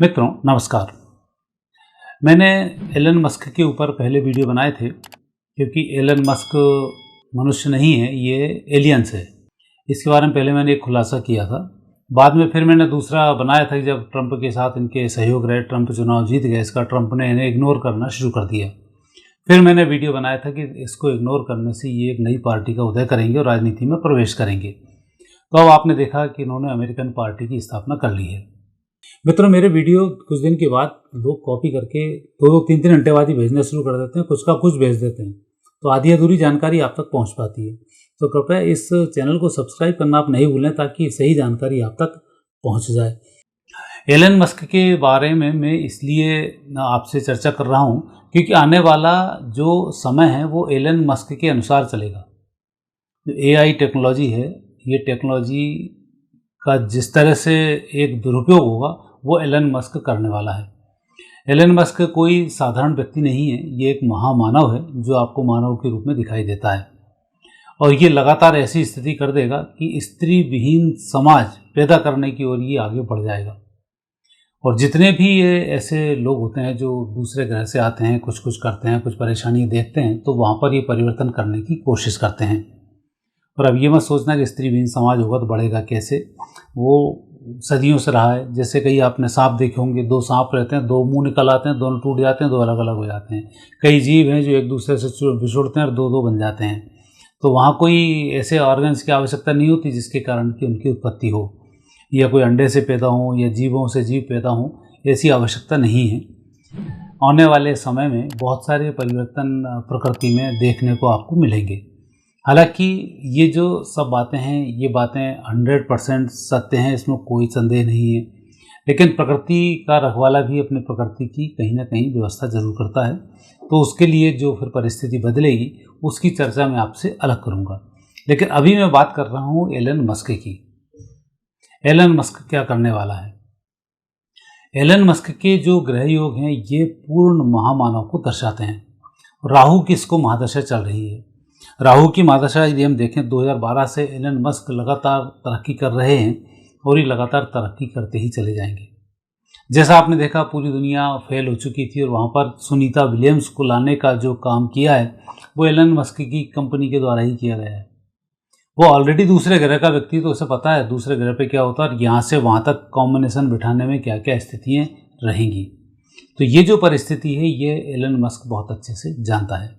मित्रों नमस्कार। मैंने एलन मस्क के ऊपर पहले वीडियो बनाए थे क्योंकि एलन मस्क मनुष्य नहीं है, ये एलियंस है। इसके बारे में पहले मैंने एक खुलासा किया था। बाद में फिर मैंने दूसरा बनाया था कि जब ट्रंप के साथ इनके सहयोग रहे, ट्रंप चुनाव जीत गए, इसका ट्रंप ने इन्हें इग्नोर करना शुरू कर दिया। फिर मैंने वीडियो बनाया था कि इसको इग्नोर करने से ये एक नई पार्टी का उदय करेंगे और राजनीति में प्रवेश करेंगे। तो अब आपने देखा कि इन्होंने अमेरिकन पार्टी की स्थापना कर ली है। मित्रों, मेरे वीडियो कुछ दिन के बाद लोग कॉपी करके 2-3 घंटे बाद ही भेजना शुरू कर देते हैं, कुछ का कुछ भेज देते हैं, तो आधी अधूरी जानकारी आप तक पहुंच पाती है। तो कृपया इस चैनल को सब्सक्राइब करना आप नहीं भूलें ताकि सही जानकारी आप तक पहुंच जाए। एलन मस्क के बारे में मैं इसलिए आपसे चर्चा कर रहा हूं क्योंकि आने वाला जो समय है वो एलन मस्क के अनुसार चलेगा। जो AI टेक्नोलॉजी है, ये टेक्नोलॉजी का जिस तरह से एक दुरुपयोग होगा वो एलन मस्क करने वाला है। एलन मस्क कोई साधारण व्यक्ति नहीं है, ये एक महामानव है जो आपको मानव के रूप में दिखाई देता है और ये लगातार ऐसी स्थिति कर देगा कि स्त्री विहीन समाज पैदा करने की ओर ये आगे बढ़ जाएगा। और जितने भी ये ऐसे लोग होते हैं जो दूसरे ग्रह से आते हैं, कुछ करते हैं, कुछ परेशानी देखते हैं, तो वहाँ पर ये परिवर्तन करने की कोशिश करते हैं। और अब ये मत सोचना कि स्त्री विहीन समाज होगा तो बढ़ेगा कैसे, वो सदियों से रहा है। जैसे कई आपने सांप देखे होंगे, 2 सांप रहते हैं, 2 मुंह निकल आते हैं, दोनों टूट जाते हैं, 2 अलग अलग हो जाते हैं। कई जीव हैं जो एक दूसरे से बिछुड़ते हैं और 2-2 बन जाते हैं। तो वहाँ कोई ऐसे ऑर्गन्स की आवश्यकता नहीं होती जिसके कारण कि उनकी उत्पत्ति हो, या कोई अंडे से पैदा हो या जीवों से जीव पैदा हो, ऐसी आवश्यकता नहीं है। आने वाले समय में बहुत सारे परिवर्तन प्रकृति में देखने को आपको मिलेंगे। हालांकि ये जो सब बातें हैं, ये बातें 100% सत्य हैं, इसमें कोई संदेह नहीं है। लेकिन प्रकृति का रखवाला भी अपने प्रकृति की कहीं ना कहीं व्यवस्था जरूर करता है। तो उसके लिए जो फिर परिस्थिति बदलेगी उसकी चर्चा मैं आपसे अलग करूंगा। लेकिन अभी मैं बात कर रहा हूँ एलन मस्क की। एलन मस्क क्या करने वाला है? एलन मस्क के जो ग्रह योग हैं ये पूर्ण महामानव को दर्शाते हैं। राहु की इसको महादशा चल रही है। राहु की महादशा यदि हम देखें 2012 से एलन मस्क लगातार तरक्की कर रहे हैं और ये लगातार तरक्की करते ही चले जाएंगे। जैसा आपने देखा पूरी दुनिया फेल हो चुकी थी और वहाँ पर सुनीता विलियम्स को लाने का जो काम किया है वो एलन मस्क की कंपनी के द्वारा ही किया गया है। वो ऑलरेडी दूसरे ग्रह का व्यक्ति, तो उसे पता है दूसरे ग्रह पे क्या होता है और यहाँ से वहाँ तक कॉम्बिनेशन बिठाने में क्या क्या स्थितियाँ रहेंगी। तो ये जो परिस्थिति है ये एलन मस्क बहुत अच्छे से जानता है।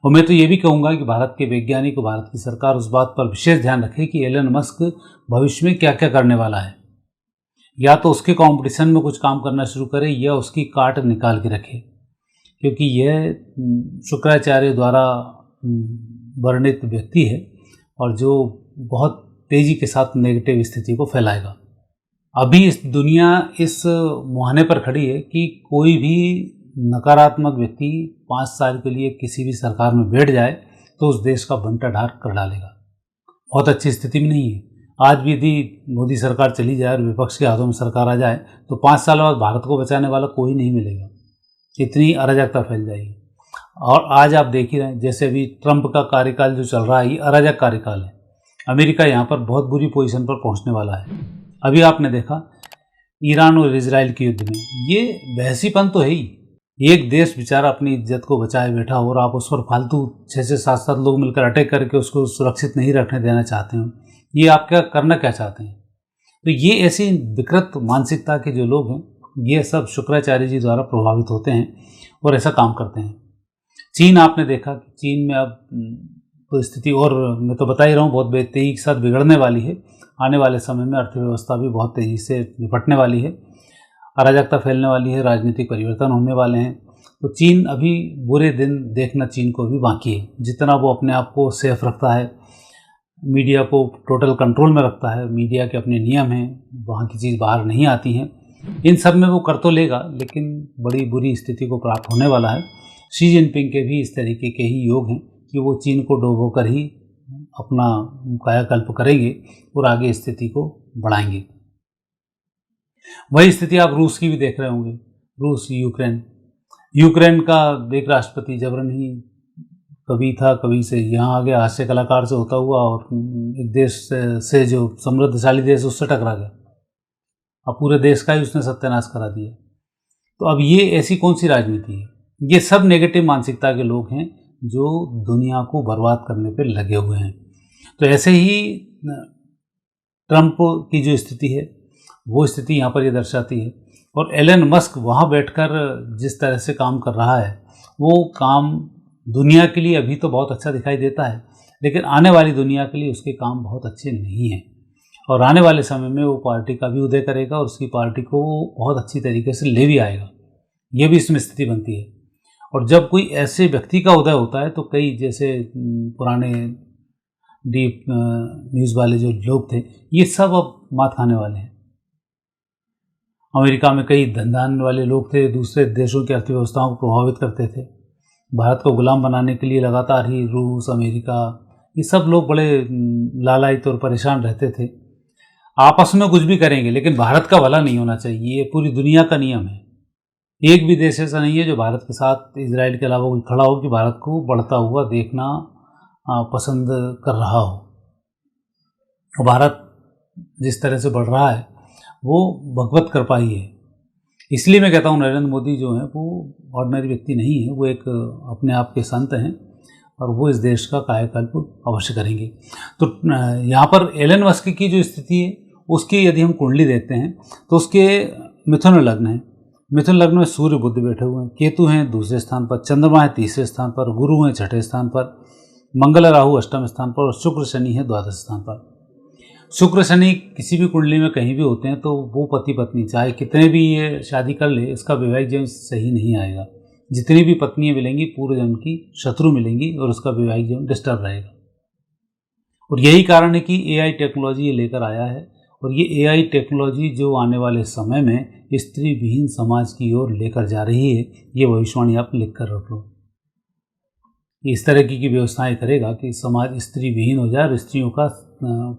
और मैं तो ये भी कहूँगा कि भारत के वैज्ञानिक, भारत की सरकार उस बात पर विशेष ध्यान रखे कि एलन मस्क भविष्य में क्या क्या करने वाला है। या तो उसके कंपटीशन में कुछ काम करना शुरू करे या उसकी काट निकाल के रखे, क्योंकि यह शुक्राचार्य द्वारा वर्णित व्यक्ति है और जो बहुत तेज़ी के साथ नेगेटिव स्थिति को फैलाएगा। अभी इस दुनिया इस मुहाने पर खड़ी है कि कोई भी नकारात्मक व्यक्ति 5 साल के लिए किसी भी सरकार में बैठ जाए तो उस देश का बंटाढार कर डालेगा। बहुत अच्छी स्थिति में नहीं है। आज भी यदि मोदी सरकार चली जाए और विपक्ष के हाथों में सरकार आ जाए तो 5 साल बाद भारत को बचाने वाला कोई नहीं मिलेगा। इतनी अराजकता फैल जाएगी। और आज आप देख ही रहे हैं, जैसे अभी ट्रंप का कार्यकाल जो चल रहा है ये अराजक कार्यकाल है। अमेरिका यहाँ पर बहुत बुरी पोजीशन पर पहुँचने वाला है। अभी आपने देखा ईरान और इजराइल के युद्ध में, ये बहसीपन तो है ही। एक देश बेचारा अपनी इज्जत को बचाए बैठा हो और आप उस पर फालतू 6-7 लोग मिलकर अटैक करके उसको सुरक्षित नहीं रखने देना चाहते हो। ये आप क्या करना क्या चाहते हैं? तो ये ऐसी विकृत मानसिकता के जो लोग हैं ये सब शुक्राचार्य जी द्वारा प्रभावित होते हैं और ऐसा काम करते हैं। चीन आपने देखा कि चीन में अब तो स्थिति, और मैं तो बता ही रहा हूँ, बहुत तेजी के साथ बिगड़ने वाली है। आने वाले समय में अर्थव्यवस्था भी बहुत तेज़ी से निपटने वाली है, अराजकता फैलने वाली है, राजनीतिक परिवर्तन होने वाले हैं। तो चीन अभी बुरे दिन देखना चीन को भी बाकी है। जितना वो अपने आप को सेफ रखता है, मीडिया को टोटल कंट्रोल में रखता है, मीडिया के अपने नियम हैं, वहाँ की चीज़ बाहर नहीं आती हैं, इन सब में वो कर तो लेगा लेकिन बड़ी बुरी स्थिति को प्राप्त होने वाला है। शी जिनपिंग के भी इस तरीके के ही योग हैं कि वो चीन को डोबो कर ही अपना कायाकल्प करेंगे और आगे स्थिति को बढ़ाएंगे। वही स्थिति आप रूस की भी देख रहे होंगे। रूस, यूक्रेन का एक राष्ट्रपति जबरन ही कभी था कभी से यहाँ आ गया, हास्य कलाकार से होता हुआ और एक देश से जो समृद्धशाली देश उससे टकरा गया। अब पूरे देश का ही उसने सत्यानाश करा दिया। तो अब ये ऐसी कौन सी राजनीति है? ये सब नेगेटिव मानसिकता के लोग हैं जो दुनिया को बर्बाद करने पे लगे हुए हैं। तो ऐसे ही ट्रंप की जो स्थिति है वो स्थिति यहाँ पर ये दर्शाती है। और एलन मस्क वहाँ बैठकर जिस तरह से काम कर रहा है वो काम दुनिया के लिए अभी तो बहुत अच्छा दिखाई देता है, लेकिन आने वाली दुनिया के लिए उसके काम बहुत अच्छे नहीं हैं। और आने वाले समय में वो पार्टी का भी उदय करेगा और उसकी पार्टी को बहुत अच्छी तरीके से ले भी आएगा, ये भी इसमें स्थिति बनती है। और जब कोई ऐसे व्यक्ति का उदय होता है तो कई जैसे पुराने डीप न्यूज़ वाले जो लोग थे ये सब अब मात खाने वाले हैं। अमेरिका में कई धंधान वाले लोग थे, दूसरे देशों की अर्थव्यवस्थाओं को प्रभावित करते थे, भारत को गुलाम बनाने के लिए लगातार ही रूस, अमेरिका, ये सब लोग बड़े लालायित और परेशान रहते थे। आपस में कुछ भी करेंगे लेकिन भारत का भला नहीं होना चाहिए, ये पूरी दुनिया का नियम है। एक भी देश ऐसा नहीं है जो भारत के साथ इजराइल के अलावा कोई खड़ा हो कि भारत को बढ़ता हुआ देखना पसंद कर रहा हो। भारत जिस तरह से बढ़ रहा है वो भगवत कृपा ही है। इसलिए मैं कहता हूँ नरेंद्र मोदी जो है वो ऑर्डिनरी व्यक्ति नहीं है, वो एक अपने आप के संत हैं और वो इस देश का कायाकल्प अवश्य करेंगे। तो यहाँ पर एलन मस्क की जो स्थिति है उसकी यदि हम कुंडली देखते हैं तो उसके मिथुन लग्न है। मिथुन लग्न में सूर्य बुध बैठे हुए हैं, केतु हैं दूसरे स्थान पर, चंद्रमा है तीसरे स्थान पर, गुरु हैं छठे स्थान पर, मंगल राहु अष्टम स्थान पर और शुक्र शनि है द्वादश स्थान पर। शुक्र शनि किसी भी कुंडली में कहीं भी होते हैं तो वो पति पत्नी चाहे कितने भी ये शादी कर ले इसका वैवाहिक जीवन सही नहीं आएगा। जितनी भी पत्नियां मिलेंगी पूर्व जन्म की शत्रु मिलेंगी और उसका वैवाहिक जीवन डिस्टर्ब रहेगा। और यही कारण है कि एआई टेक्नोलॉजी ये लेकर आया है और ये एआई टेक्नोलॉजी जो आने वाले समय में स्त्री विहीन समाज की ओर लेकर जा रही है, ये भविष्यवाणी आप लिख कर रख लो। इस तरह की व्यवस्थाएं करेगा कि समाज स्त्री विहीन हो जाए और स्त्रियों का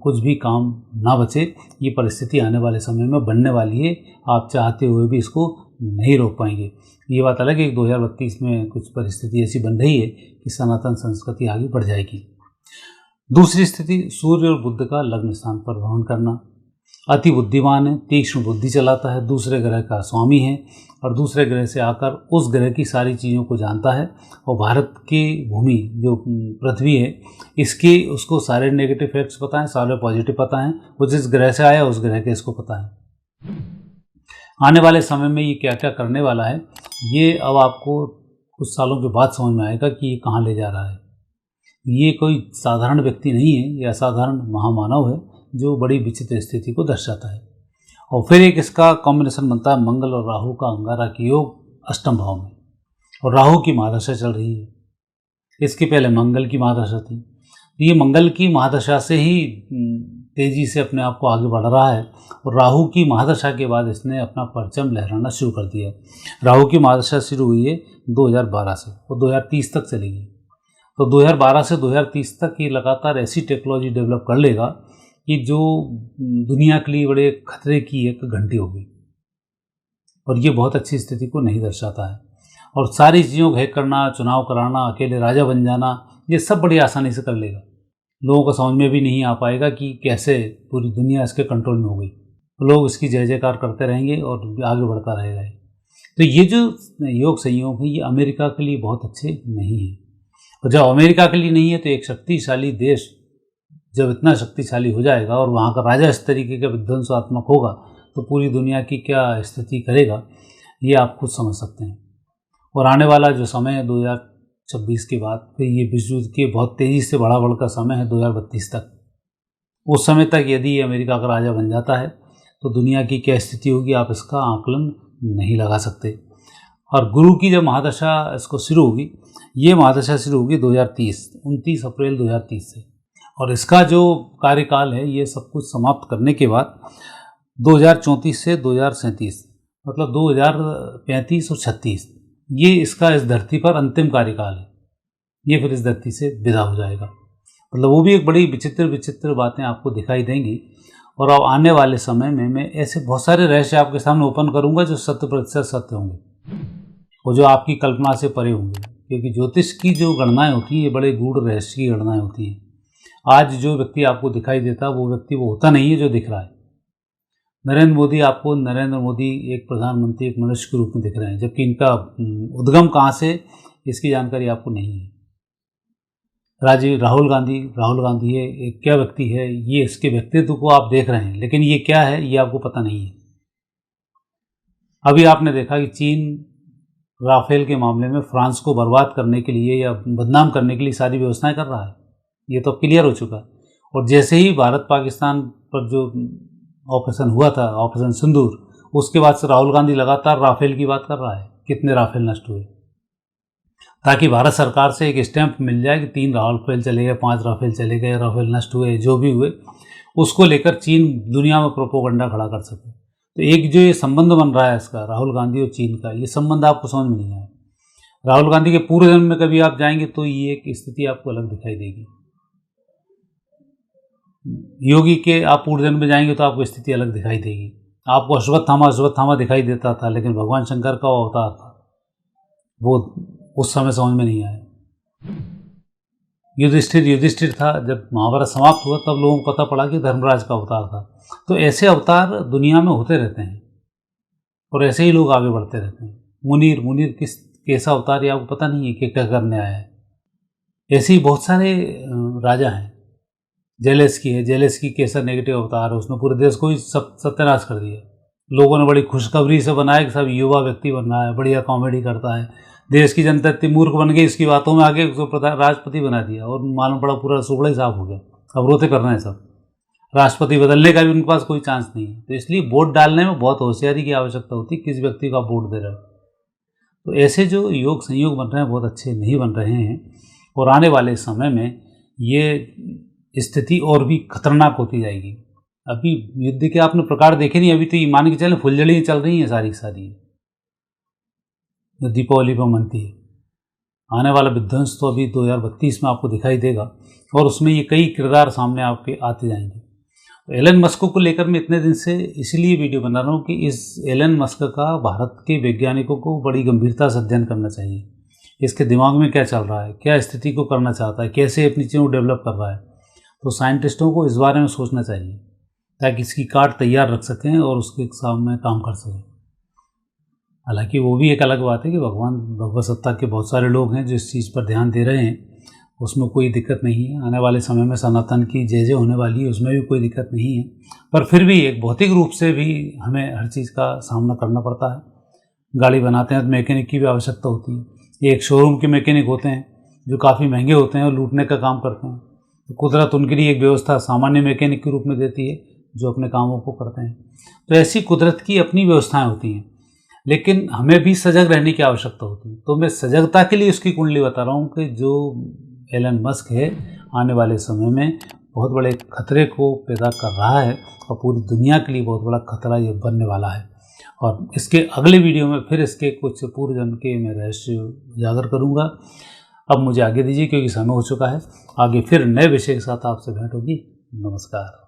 कुछ भी काम ना बचे। ये परिस्थिति आने वाले समय में बनने वाली है, आप चाहते हुए भी इसको नहीं रोक पाएंगे। ये बात अलग है कि 2032 में कुछ परिस्थिति ऐसी बन रही है कि सनातन संस्कृति आगे बढ़ जाएगी। दूसरी स्थिति सूर्य और बुध का लग्न स्थान पर भ्रमण करना। अति बुद्धिमान है, तीक्ष्ण बुद्धि चलाता है, दूसरे ग्रह का स्वामी है और दूसरे ग्रह से आकर उस ग्रह की सारी चीज़ों को जानता है। और भारत की भूमि जो पृथ्वी है इसकी उसको सारे नेगेटिव फैक्ट्स पता हैं, सारे पॉजिटिव पता हैं। वो जिस ग्रह से आया उस ग्रह के इसको पता है। आने वाले समय में ये क्या क्या करने वाला है ये अब आपको कुछ सालों के बाद समझ में आएगा कि ये कहाँ ले जा रहा है। ये कोई साधारण व्यक्ति नहीं है, ये असाधारण महामानव है जो बड़ी विचित्र स्थिति को दर्शाता है। और फिर एक इसका कॉम्बिनेशन बनता है मंगल और राहु का अंगारा की योग अष्टम भाव में, और राहु की महादशा चल रही है। इसके पहले मंगल की महादशा थी। ये मंगल की महादशा से ही तेजी से अपने आप को आगे बढ़ रहा है और राहु की महादशा के बाद इसने अपना परचम लहराना शुरू कर दिया। राहु की महादशा शुरू हुई है 2012 से और 2030 तक चलेगी। तो 2012 से 2030 तक ये लगातार ऐसी टेक्नोलॉजी डेवलप कर लेगा कि जो दुनिया के लिए बड़े खतरे की एक घंटी होगी। और ये बहुत अच्छी स्थिति को नहीं दर्शाता है। और सारी चीज़ों को हैक करना, चुनाव कराना, अकेले राजा बन जाना, ये सब बड़ी आसानी से कर लेगा। लोगों को समझ में भी नहीं आ पाएगा कि कैसे पूरी दुनिया इसके कंट्रोल में हो गई। लोग इसकी जय जयकार करते रहेंगे और आगे बढ़ता रहेगा। तो ये जो योग संयोग है ये अमेरिका के लिए बहुत अच्छे नहीं है। और जब अमेरिका के लिए नहीं है तो एक शक्तिशाली देश जब इतना शक्तिशाली हो जाएगा और वहाँ का राजा इस तरीके का विध्वंसात्मक होगा तो पूरी दुनिया की क्या स्थिति करेगा ये आप खुद समझ सकते हैं। और आने वाला जो समय है 2026 के बाद फिर ये विश्व युद्ध के बहुत तेज़ी से बढ़ा समय है 2032 तक। उस समय तक यदि अमेरिका का राजा बन जाता है तो दुनिया की क्या स्थिति होगी आप इसका आकलन नहीं लगा सकते। और गुरु की जब महादशा इसको शुरू होगी, ये महादशा शुरू होगी 29 अप्रैल 2030 से। और इसका जो कार्यकाल है ये सब कुछ समाप्त करने के बाद 2034 से 2037 मतलब 2035 और 36 ये इसका इस धरती पर अंतिम कार्यकाल है। ये फिर इस धरती से विदा हो जाएगा। मतलब वो भी एक बड़ी विचित्र बातें आपको दिखाई देंगी। और अब आने वाले समय में मैं ऐसे बहुत सारे रहस्य आपके सामने ओपन करूंगा जो 100% सत्य होंगे और जो आपकी कल्पना से परे होंगे। क्योंकि ज्योतिष की जो गणनाएं होती हैं ये बड़े गूढ़ रहस्य की गणनाएं होती हैं। आज जो व्यक्ति आपको दिखाई देता है वो व्यक्ति वो होता नहीं है जो दिख रहा है। नरेंद्र मोदी आपको नरेंद्र मोदी एक प्रधानमंत्री, एक मनुष्य के रूप में दिख रहे हैं, जबकि इनका उद्गम कहाँ से, इसकी जानकारी आपको नहीं है। राहुल गांधी है, एक क्या व्यक्ति है, ये इसके व्यक्तित्व को आप देख रहे हैं, लेकिन ये क्या है ये आपको पता नहीं है। अभी आपने देखा कि चीन राफेल के मामले में फ्रांस को बर्बाद करने के लिए या बदनाम करने के लिए सारी व्यवस्थाएं कर रहा है, ये तो क्लियर हो चुका है। और जैसे ही भारत पाकिस्तान पर जो ऑपरेशन हुआ था, ऑपरेशन सिंदूर, उसके बाद से राहुल गांधी लगातार राफेल की बात कर रहा है, कितने राफेल नष्ट हुए, ताकि भारत सरकार से एक स्टैंप मिल जाए कि 3 राफेल चले गए, 5 राफेल चले गए, राफेल नष्ट हुए, जो भी हुए, उसको लेकर चीन दुनिया में प्रोपोगंडा खड़ा कर सके। तो एक जो ये संबंध बन रहा है इसका, राहुल गांधी और चीन का, ये संबंध आपको समझ में नहीं आया। राहुल गांधी के पूर्व जन्म में कभी आप जाएंगे तो ये एक स्थिति आपको अलग दिखाई देगी। योगी के आप पूर्व जन्म में जाएंगे तो आपको स्थिति अलग दिखाई देगी। आपको अश्वत्थामा दिखाई देता था, लेकिन भगवान शंकर का अवतार था, वो उस समय समझ में नहीं आया। युधिष्ठिर था, जब महाभारत समाप्त हुआ तब लोगों को पता पड़ा कि धर्मराज का अवतार था। तो ऐसे अवतार दुनिया में होते रहते हैं और ऐसे ही लोग आगे बढ़ते रहते हैं। मुनीर कैसा अवतार ये आपको पता नहीं है कि क्या करने आया है। ऐसे ही बहुत सारे राजा हैं। जेलेस्की कैसा नेगेटिव अवतार है, उसने पूरे देश को ही सत्यानाश कर दिया। लोगों ने बड़ी खुशखबरी से बनाया कि सब युवा व्यक्ति बन रहा है, बढ़िया कॉमेडी करता है, देश की जनता इतनी मूर्ख बन गई, इसकी बातों में आके उसको राष्ट्रपति बना दिया और मालूम पड़ा पूरा सुबड़ा ही साफ हो गया। अब रोते कर रहे हैं सब, राष्ट्रपति बदलने का भी उनके पास कोई चांस नहीं है। तो इसलिए वोट डालने में बहुत होशियारी की आवश्यकता होती है, किस व्यक्ति को आप वोट दे रहे हो। तो ऐसे जो योग संयोग बन रहे हैं बहुत अच्छे नहीं बन रहे हैं, और आने वाले समय में ये स्थिति और भी खतरनाक होती जाएगी। अभी युद्ध के आपने प्रकार देखे नहीं, अभी तो ये मान के चले फुलझड़ियाँ चल रही हैं सारी जो दीपावली पर मनती है। आने वाला विध्वंस तो अभी 2032 में आपको दिखाई देगा, और उसमें ये कई किरदार सामने आपके आते जाएंगे। तो एलन मस्क को लेकर मैं इतने दिन से इसलिए वीडियो बना रहा हूँ कि इस एलन मस्क का भारत के वैज्ञानिकों को बड़ी गंभीरता से अध्ययन करना चाहिए। इसके दिमाग में क्या चल रहा है, क्या स्थिति को करना चाहता है, कैसे अपनी चीज़ों को डेवलप कर रहा है। तो साइंटिस्टों को इस बारे में सोचना चाहिए ताकि इसकी कार्ड तैयार रख सकें और उसके सामने काम कर सकें। हालांकि वो भी एक अलग बात है कि भगवत सत्ता के बहुत सारे लोग हैं जो इस चीज़ पर ध्यान दे रहे हैं, उसमें कोई दिक्कत नहीं है। आने वाले समय में सनातन की जय होने वाली है, उसमें भी कोई दिक्कत नहीं है। पर फिर भी एक भौतिक रूप से भी हमें हर चीज़ का सामना करना पड़ता है। गाड़ी बनाते हैं तो मैकेनिक की भी आवश्यकता होती है। एक शोरूम के मैकेनिक होते हैं जो काफ़ी महंगे होते हैं और लूटने का काम करते हैं। तो कुदरत उनके लिए एक व्यवस्था सामान्य मैकेनिक के रूप में देती है जो अपने कामों को करते हैं। तो ऐसी कुदरत की अपनी व्यवस्थाएं होती हैं, लेकिन हमें भी सजग रहने की आवश्यकता होती है। तो मैं सजगता के लिए उसकी कुंडली बता रहा हूँ कि जो एलन मस्क है आने वाले समय में बहुत बड़े खतरे को पैदा कर रहा है और पूरी दुनिया के लिए बहुत बड़ा खतरा ये बनने वाला है। और इसके अगले वीडियो में फिर इसके कुछ पूर्व जन्म के मैं रहस्य उजागर करूँगा। अब मुझे आगे दीजिए क्योंकि समय हो चुका है। आगे फिर नए विषय के साथ आपसे भेंट होगी। नमस्कार।